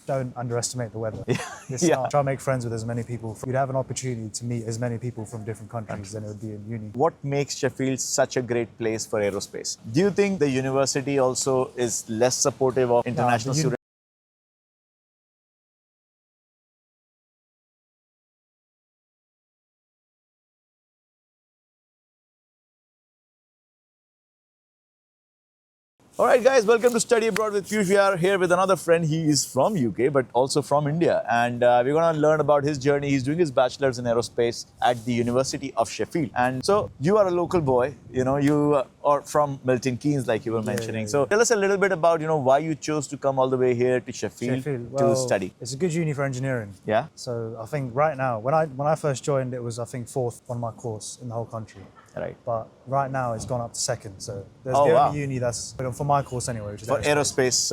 don't underestimate the weather. Yeah. Try to make friends with as many people. You'd have an opportunity to meet as many people from different countries than it would be in uni. What makes Sheffield such a great place for aerospace? Do you think the university also is less supportive of international students? All right, guys, welcome to Study Abroad with Piyush. We are here with another friend. He is from UK, but also from India. And we're going to learn about his journey. He's doing his bachelor's in aerospace at the University of Sheffield. And so you are a local boy, you are from Milton Keynes, like you were mentioning. So tell us a little bit about, why you chose to come all the way here to Sheffield to study. It's a good uni for engineering. Yeah. So I think right now, when I first joined, it was, I think, fourth on my course in the whole country. Right. But right now it's gone up to second. So there's Oh, the wow. only uni that's, for my course anyway, which is For aerospace,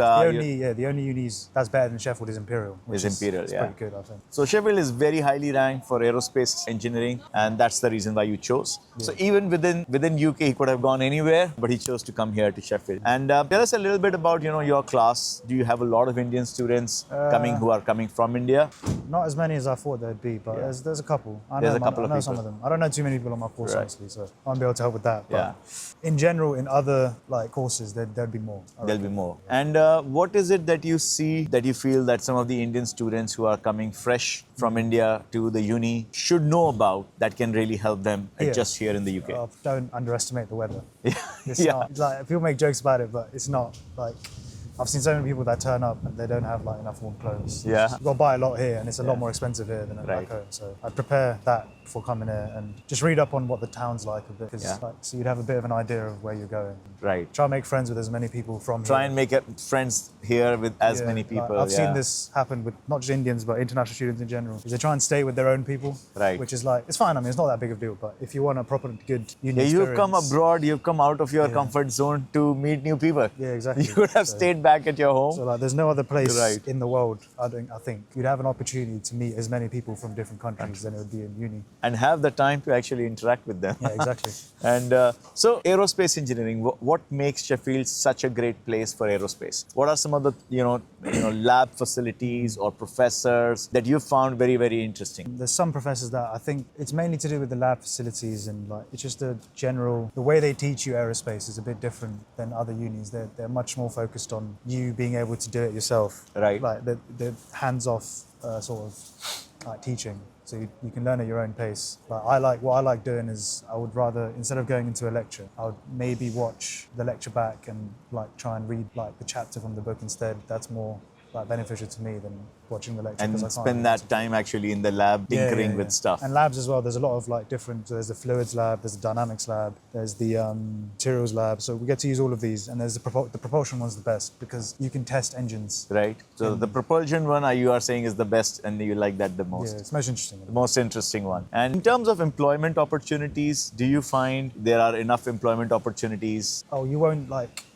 the only unis that's better than Sheffield is Imperial. Which is Imperial, yeah. pretty good, I think. So Sheffield is very highly ranked for aerospace engineering, and that's the reason why you chose. Yeah. So even within UK, he could have gone anywhere, but he chose to come here to Sheffield. And tell us a little bit about your class. Do you have a lot of Indian students who are coming from India? Not as many as I thought there'd be, but there's a couple. I know some of them. I don't know too many people on my course, honestly, so I won't be able to help with that. But in general, in other courses, there'd be more. There'll be more. And what is it that you see, that you feel that some of the Indian students who are coming fresh from India to the uni should know about that can really help them adjust here in the UK? Don't underestimate the weather. It's Yeah. not, like, people make jokes about it, but it's not like... I've seen so many people that turn up and they don't have enough warm clothes. Yeah. You've got to buy a lot here, and it's a lot more expensive here than back home. So I'd prepare that before coming here and just read up on what the town's like a bit. So you'd have a bit of an idea of where you're going. Right. Try to make friends with as many people from Try here. and make friends here with as many people. I've seen this happen with not just Indians, but international students in general. They try and stay with their own people. Right. Which is it's fine. I mean, it's not that big of a deal. But if you want a proper good uni experience... You've come abroad, you've come out of your comfort zone to meet new people. Yeah, exactly. You could have stayed back at your home. So there's no other place in the world, I think, you'd have an opportunity to meet as many people from different countries than it would be in uni. And have the time to actually interact with them. Yeah, exactly. And so aerospace engineering, what makes Sheffield such a great place for aerospace? What are some of the lab facilities or professors that you found very, very interesting? There's some professors that I think it's mainly to do with the lab facilities, and it's just the way they teach you aerospace is a bit different than other unis. They're much more focused on you being able to do it yourself. Right. Like the hands-off sort of teaching. So you can learn at your own pace. What I like doing is I would rather, instead of going into a lecture, I would maybe watch the lecture back and try and read the chapter from the book instead. That's more beneficial to me than watching the lecture. And spend that time actually in the lab tinkering with stuff. And labs as well. There's a lot of different. So there's the fluids lab, there's the dynamics lab, there's the materials lab. So we get to use all of these. And there's the propulsion one's the best because you can test engines. Right. So the propulsion one, you are saying is the best, and you like that the most. Yeah, it's most interesting. The most interesting one. And in terms of employment opportunities, do you find there are enough employment opportunities? Oh, you won't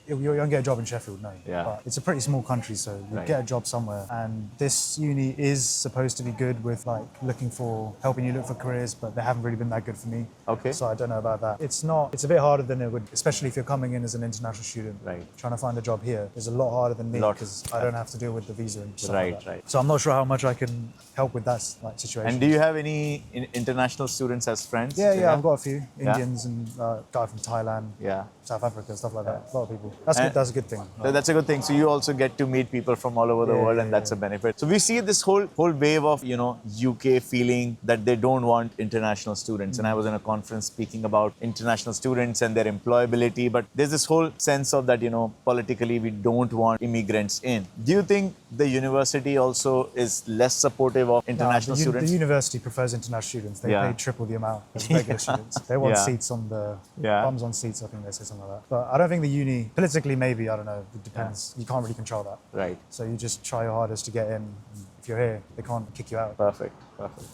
you won't get a job in Sheffield, no. Yeah. But it's a pretty small country, so you get a job somewhere. And this uni is supposed to be good with helping you look for careers, but they haven't really been that good for me. Okay. So I don't know about that. It's a bit harder than it would, especially if you're coming in as an international student. Right. Trying to find a job here is a lot harder than me because I don't have to deal with the visa and stuff like that. Right. So I'm not sure how much I can help with that situation. And do you have any international students as friends? Yeah, I've got a few Indians and a guy from Thailand. Yeah. South Africa, stuff like that. A lot of people. That's a good thing. That's a good thing. So you also get to meet people from all over the world, and that's a benefit. So we see this whole wave of UK feeling that they don't want international students. And I was in a conference speaking about international students and their employability. But there's this whole sense of that politically we don't want immigrants in. Do you think the university also is less supportive of international students? The university prefers international students. They pay triple the amount of regular students. They want seats on the bums on seats. I think they say something like that. But I don't think the uni politically, maybe, I don't know. It depends. You can't really control that. Right. So you just try your hardest to get in. If you're here, they can't kick you out. Perfect.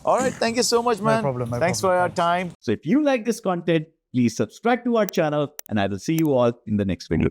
All right. Thank you so much, man. No problem. Thanks for your time. So if you like this content, please subscribe to our channel, and I will see you all in the next video.